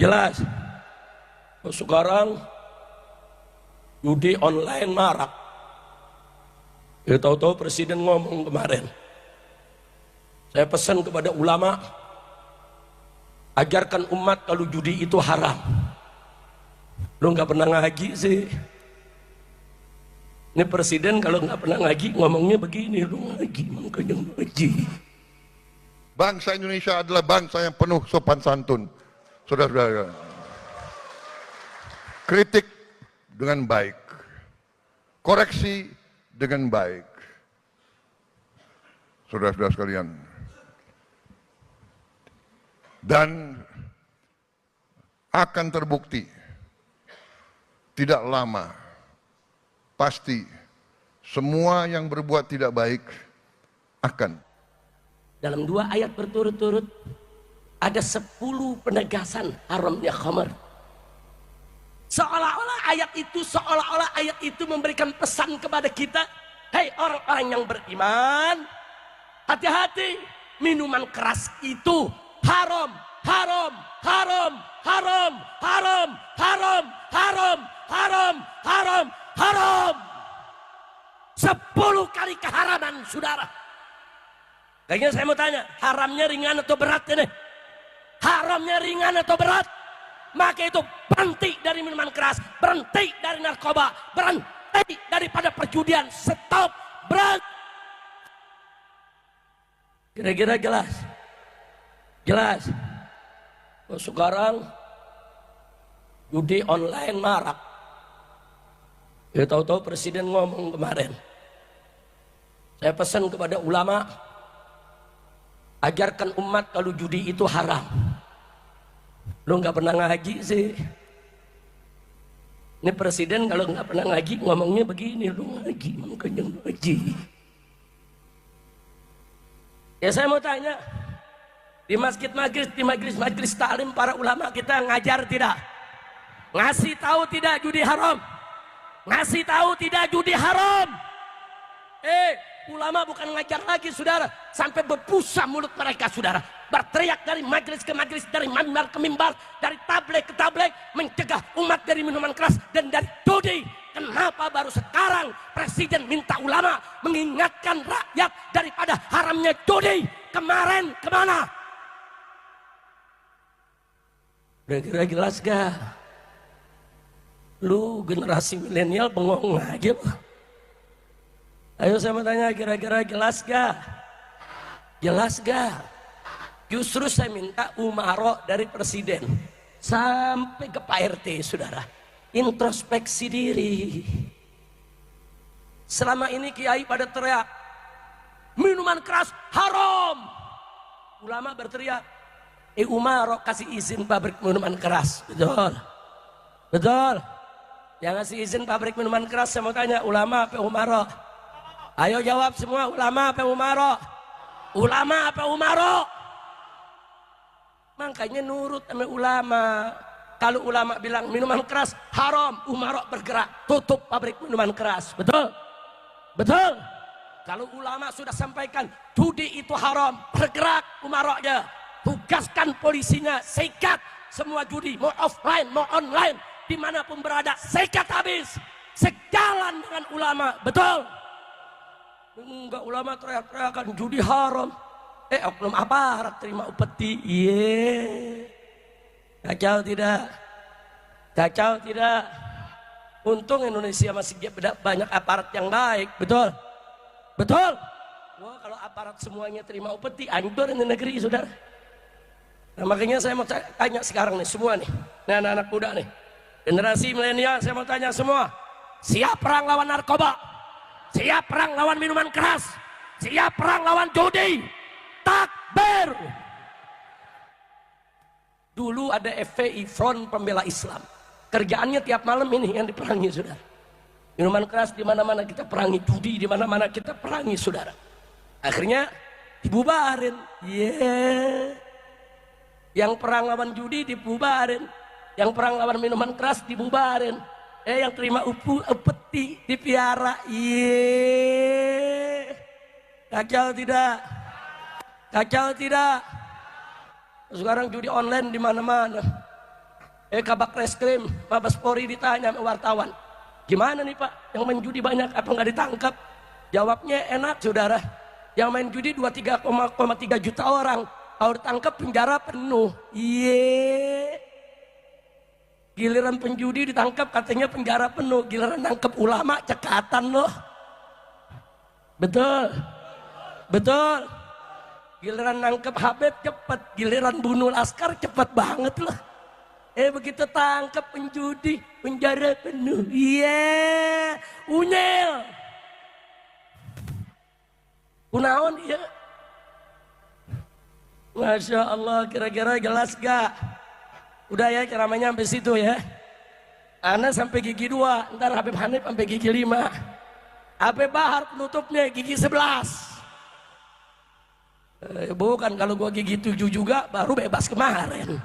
Jelas. Sekarang judi online marak. Ya tahu-tahu presiden ngomong kemarin. Saya pesan kepada ulama, ajarkan umat kalau judi itu haram. Lu nggak pernah ngaji sih. Ini presiden kalau nggak pernah ngaji ngomongnya begini, lu ngaji, makanya ngaji. Bangsa Indonesia adalah bangsa yang penuh sopan santun. Saudara-saudara, kritik dengan baik, koreksi dengan baik. Saudara-saudara sekalian, dan akan terbukti tidak lama, pasti semua yang berbuat tidak baik akan. Dalam 2 ayat berturut-turut ada 10 penegasan haramnya khamar. Seolah-olah ayat itu memberikan pesan kepada kita, hei orang-orang yang beriman, hati-hati, minuman keras itu haram, haram, haram, haram, haram, haram, haram, haram, haram, haram. 10 kali keharaman, saudara. Kayaknya saya mau tanya, haramnya ringan atau berat ini? Haramnya ringan atau berat? Maka itu berhenti dari minuman keras, berhenti dari narkoba, berhenti daripada perjudian, stop, berhenti. Kira-kira jelas? Jelas. Sekarang judi online marak. Ya tahu-tahu presiden ngomong kemarin. Saya pesan kepada ulama, ajarkan umat kalau judi itu haram. Lu nggak pernah ngaji sih. Ini presiden kalau nggak pernah ngaji ngomongnya begini, lu ngaji, makanya ngaji. Ya saya mau tanya, di majelis taklim para ulama kita ngajar tidak? Ngasih tahu tidak judi haram? Ngasih tahu tidak judi haram? Ulama bukan ngajar lagi, saudara, sampai berbusa mulut mereka, saudara, berteriak dari majelis ke majelis, dari mimbar ke mimbar, dari tabligh ke tabligh, mencegah umat dari minuman keras dan dari judi. Kenapa baru sekarang presiden minta ulama mengingatkan rakyat daripada haramnya judi? Kemarin kemana? Kira-kira jelas gak? Lu generasi milenial bengong aja. Ayo saya mau tanya, kira-kira jelas gak? Jelas gak? Justru saya minta umaro dari presiden sampai ke Pak RT, saudara, introspeksi diri. Selama ini kiai pada teriak minuman keras haram, ulama berteriak umaro kasih izin pabrik minuman keras. Betul? Betul? Yang ngasih izin pabrik minuman keras, saya mau tanya, ulama apa umaro? Ayo jawab semua, ulama apa umaro? Ulama apa umaro? Makanya nurut sama ulama. Kalau ulama bilang minuman keras haram, umaro bergerak tutup pabrik minuman keras. Betul? Betul? Kalau ulama sudah sampaikan judi itu haram, bergerak umaroknya, tugaskan polisinya, sikat semua judi, mau offline mau online, dimanapun berada, sikat habis, sejalan dengan ulama. Betul? Enggak, ulama teriak-teriakan judi haram, oknum aparat terima upeti. Kacau tidak? Kacau tidak? Untung Indonesia masih banyak aparat yang baik. Betul? Betul? Wah, kalau aparat semuanya terima upeti, hancur ini negeri, saudara. Nah, makanya saya mau tanya sekarang nih semua nih, anak-anak muda nih, generasi milenial, saya mau tanya semua, siap perang lawan narkoba? Siap perang lawan minuman keras? Siap perang lawan judi? Takbir! Dulu ada FPI, Front Pembela Islam. Kerjaannya tiap malam ini yang diperangi, saudara. Minuman keras di mana-mana kita perangi, judi di mana-mana kita perangi, saudara. Akhirnya dibubarin. Yang perang lawan judi dibubarin, yang perang lawan minuman keras dibubarin. Yang terima upeti dipiara. Kacau tidak? Kacau tidak? Sekarang judi online di mana-mana. Kabak Reskrim Mabes Polri ditanya sama wartawan, gimana nih Pak, yang main judi banyak apa nggak ditangkap? Jawabnya enak saudara, yang main judi 23,3 juta orang, kalau ditangkap penjara penuh. Giliran penjudi ditangkap katanya penjara penuh, giliran nangkep ulama cekatan loh. Betul, betul. Giliran nangkep Habib cepet, giliran bunuh Laskar cepet banget loh. Begitu tangkap penjudi penjara penuh. Unyel. Kunaon ya. Masya Allah, kira-kira jelas gak? Udah ya ceramahnya sampai situ ya. Ana sampai gigi 2, ntar Habib Hanif sampai gigi 5. Habib Bahar penutupnya gigi 11. Bukan, kalau gua gigi 7 juga baru bebas kemarin.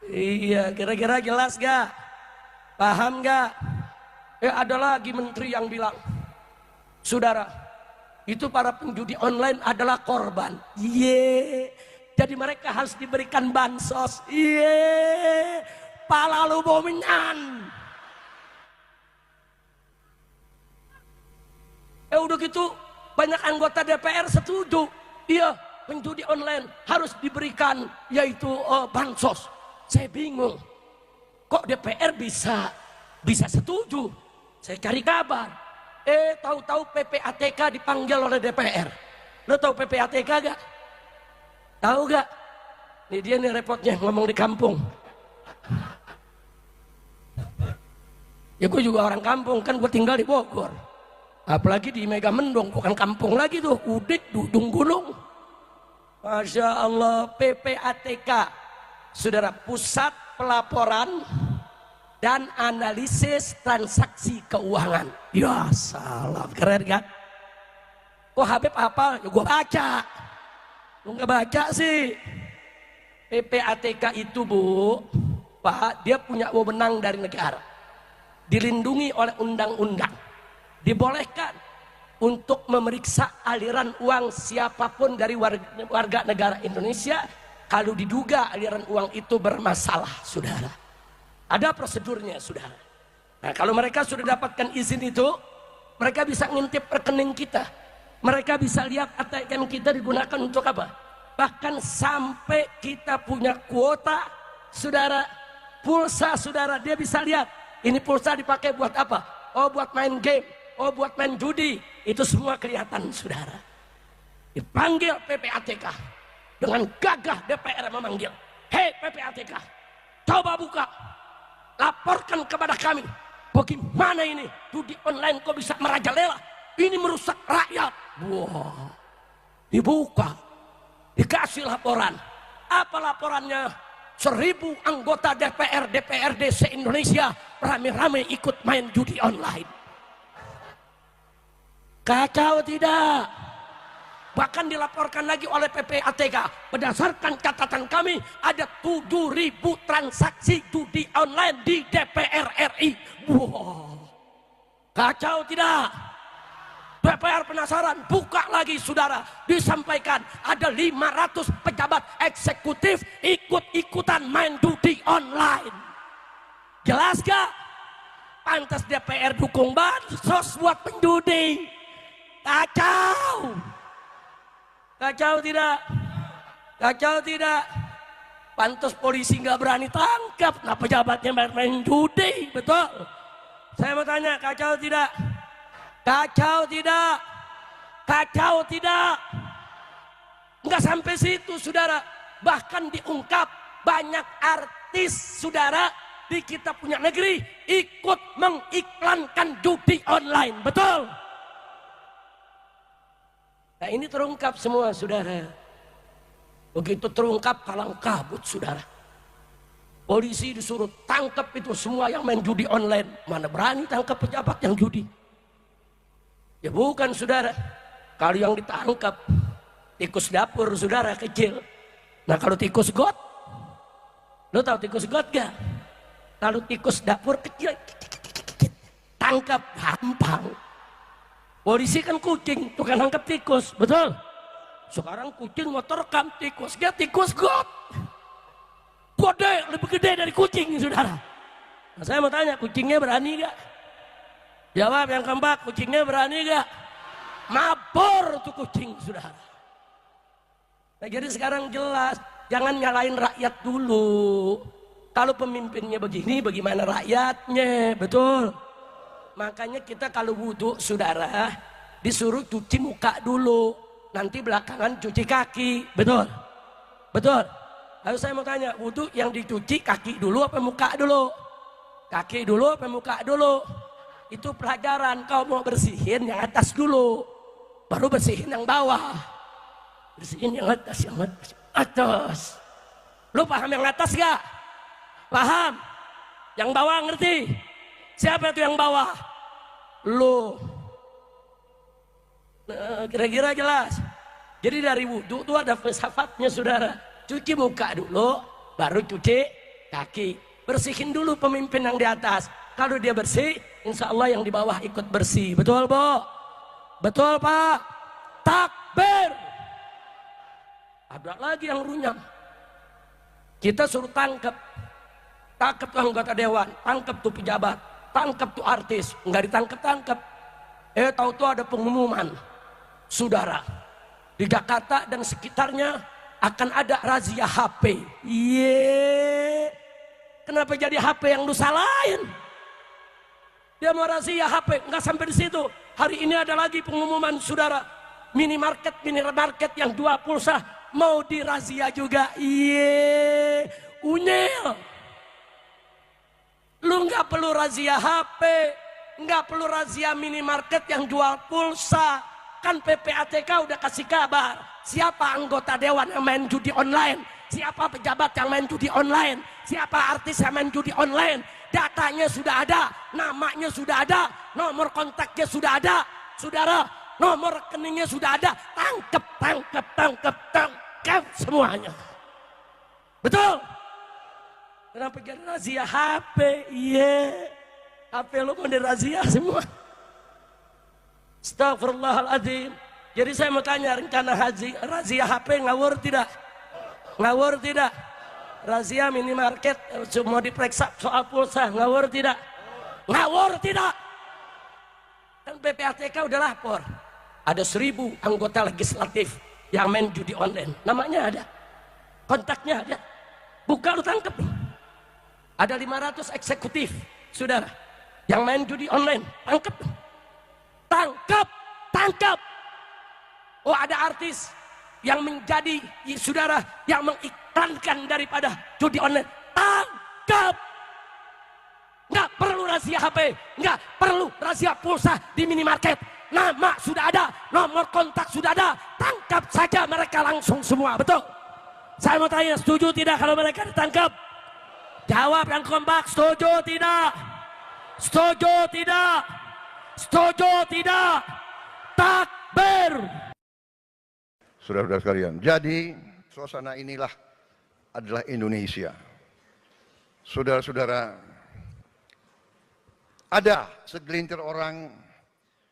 Iya, kira-kira jelas gak? Paham gak? Ada lagi menteri yang bilang, saudara, itu para penjudi online adalah korban. Jadi mereka harus diberikan bansos. Pala lu bomingan. Udah gitu banyak anggota DPR setuju. Iya, penjudi online harus diberikan yaitu bansos. Saya bingung. Kok DPR bisa setuju? Saya cari kabar. Tahu-tahu PPATK dipanggil oleh DPR. Lo tahu PPATK gak? Tahu gak? Ini dia nih repotnya ngomong di kampung. Ya gue juga orang kampung, kan gue tinggal di Bogor. Apalagi di Megamendung, bukan kampung lagi tuh, Udik, Dudung Gunung. Masya Allah, PPATK, saudara, Pusat Pelaporan dan Analisis Transaksi Keuangan. Ya salam, keren kan? Kok Habib hafal? Ya gue baca. Lu nggak baca sih. PPATK itu Bu, Pak, dia punya wewenang dari negara, dilindungi oleh undang-undang, dibolehkan untuk memeriksa aliran uang siapapun dari warga negara Indonesia kalau diduga aliran uang itu bermasalah, saudara. Ada prosedurnya, saudara. Nah, kalau mereka sudah dapatkan izin itu, mereka bisa ngintip rekening kita. Mereka bisa lihat ATM kita digunakan untuk apa. Bahkan sampai kita punya kuota, saudara, pulsa, saudara, dia bisa lihat. Ini pulsa dipakai buat apa? Oh, buat main game. Oh, buat main judi. Itu semua kelihatan, saudara. Dipanggil PPATK. Dengan gagah DPR memanggil. Hei PPATK, coba buka. Laporkan kepada kami. Bagaimana ini? Judi online kok bisa merajalela? Ini merusak rakyat. Wah. Dibuka. Dikasih laporan. Apa laporannya? 1000 anggota DPR, DPRD se-Indonesia rame-rame ikut main judi online. Kacau tidak? Bahkan dilaporkan lagi oleh PPATK. Berdasarkan catatan kami, ada 7.000 transaksi judi online di DPR RI. Wow. Kacau tidak? DPR penasaran, buka lagi, saudara. Disampaikan ada 500 pejabat eksekutif ikut-ikutan main judi online. Jelas gak? Pantas DPR dukung bansos buat penjudi. Kacau. Kacau tidak? Kacau tidak? Pantas polisi nggak berani tangkap. Nah, pejabatnya main judi, betul? Saya mau tanya, kacau tidak? Kacau tidak? Kacau tidak? Nggak sampai situ, saudara. Bahkan diungkap banyak artis, saudara, di kita punya negeri ikut mengiklankan judi online, betul? Nah, ini terungkap semua, saudara. Begitu terungkap, kalang kabut, saudara. Polisi disuruh tangkap itu semua yang main judi online. Mana berani tangkap pejabat yang judi? Ya bukan, saudara. Kalau yang ditangkap tikus dapur, saudara, kecil. Nah, kalau tikus got, lo tahu tikus got gak? Kalau tikus dapur kecil, tangkap gampang. Polisi kan kucing, tukang nangkep tikus, betul? Sekarang kucing mau terekam tikus, dia tikus got. Gede lebih gede dari kucing, saudara. Nah, saya mau tanya, kucingnya berani gak? Jawab yang keempat, kucingnya berani gak? Mabur tuh kucing, saudara. Nah, jadi sekarang jelas, jangan nyalain rakyat dulu. Kalau pemimpinnya begini, bagaimana rakyatnya? Betul. Makanya kita kalau wudhu, saudara, disuruh cuci muka dulu, nanti belakangan cuci kaki. Betul. Betul. Lalu saya mau tanya, wudhu yang dicuci kaki dulu apa muka dulu? Kaki dulu apa muka dulu? Itu pelajaran. Kau mau bersihin yang atas dulu, baru bersihin yang bawah. Bersihin yang atas, yang atas. Lu paham yang atas gak? Paham? Yang bawah ngerti? Siapa itu yang bawah? Lu. Nah, kira-kira jelas. Jadi dari wudhu itu ada filsafatnya, saudara. Cuci muka dulu, baru cuci kaki. Bersihin dulu pemimpin yang di atas. Kalau dia bersih, insya Allah yang di bawah ikut bersih. Betul, Bu? Betul, Pak? Takbir. Ada lagi yang runyam. Kita suruh tangkap tuh anggota dewan, tangkap tuh pejabat, tangkap tuh artis, nggak ditangkap-tangkap. Tahu-tahu ada pengumuman, saudara, di Jakarta dan sekitarnya akan ada razia HP. Kenapa jadi HP yang lu salahin? Dia mau razia HP, nggak sampai di situ. Hari ini ada lagi pengumuman, saudara, minimarket yang jual pulsa mau dirazia juga. Unyil. Lu nggak perlu razia HP, nggak perlu razia minimarket yang jual pulsa. Kan PPATK udah kasih kabar siapa anggota dewan yang main judi online, siapa pejabat yang main judi online, siapa artis yang main judi online. Datanya sudah ada, namanya sudah ada, nomor kontaknya sudah ada, saudara, nomor rekeningnya sudah ada. Tangkap semuanya. Betul? Kenapa jadi razia HP? HP lu mau dirazia semua. Astagfirullahaladzim. Jadi saya mau tanya, rencana haji razia HP ngawur tidak? Ngawur tidak? Razia minimarket mau diperiksa soal pulsa, ngawur tidak? Ngawur tidak? Kan PPATK udah lapor, ada 1000 anggota legislatif yang main judi online. Namanya ada, kontaknya ada, buka lu tangkep. Ada 500 eksekutif, saudara, yang main judi online, tangkep. Tangkap. Oh, ada artis yang menjadi, saudara, yang mengiklankan daripada judi online, tangkap. Nggak perlu razia HP, nggak perlu razia pulsa di minimarket. Nama sudah ada, nomor kontak sudah ada, tangkap saja mereka langsung semua. Betul? Saya mau tanya, setuju tidak kalau mereka ditangkap? Jawab yang kompak, setuju tidak? Setuju tidak? Setuju tidak? Takbir. Saudara-saudara sekalian, jadi suasana inilah adalah Indonesia. Saudara-saudara, ada segelintir orang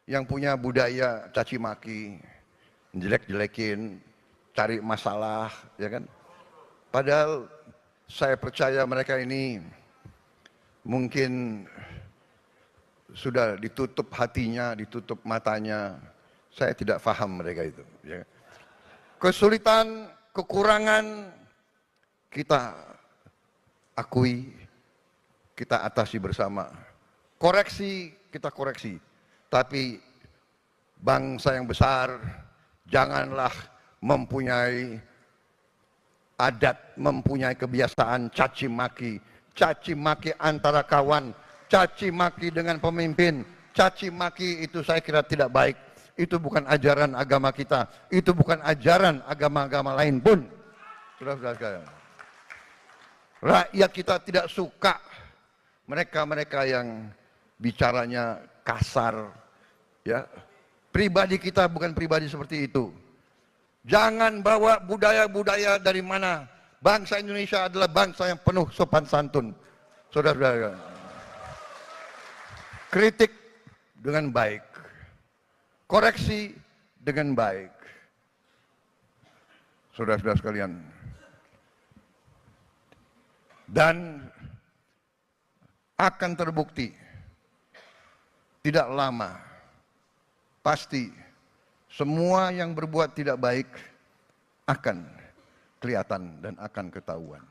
yang punya budaya caci maki, jelek-jelekin, cari masalah, ya kan? Padahal saya percaya mereka ini mungkin sudah ditutup hatinya, ditutup matanya. Saya tidak paham mereka itu. Ya. Kesulitan, kekurangan kita akui, kita atasi bersama. Koreksi, kita koreksi. Tapi bangsa yang besar janganlah mempunyai adat, mempunyai kebiasaan caci maki antara kawan, caci maki dengan pemimpin, caci maki itu saya kira tidak baik. Itu bukan ajaran agama kita, itu bukan ajaran agama-agama lain pun. Saudara-saudara sekalian, rakyat kita tidak suka mereka-mereka yang bicaranya kasar, ya. Pribadi kita bukan pribadi seperti itu. Jangan bawa budaya-budaya dari mana. Bangsa Indonesia adalah bangsa yang penuh sopan santun. Saudara-saudara, kritik dengan baik, koreksi dengan baik. Saudara-saudara sekalian, Dan akan terbukti tidak lama, pasti semua yang berbuat tidak baik akan kelihatan dan akan ketahuan.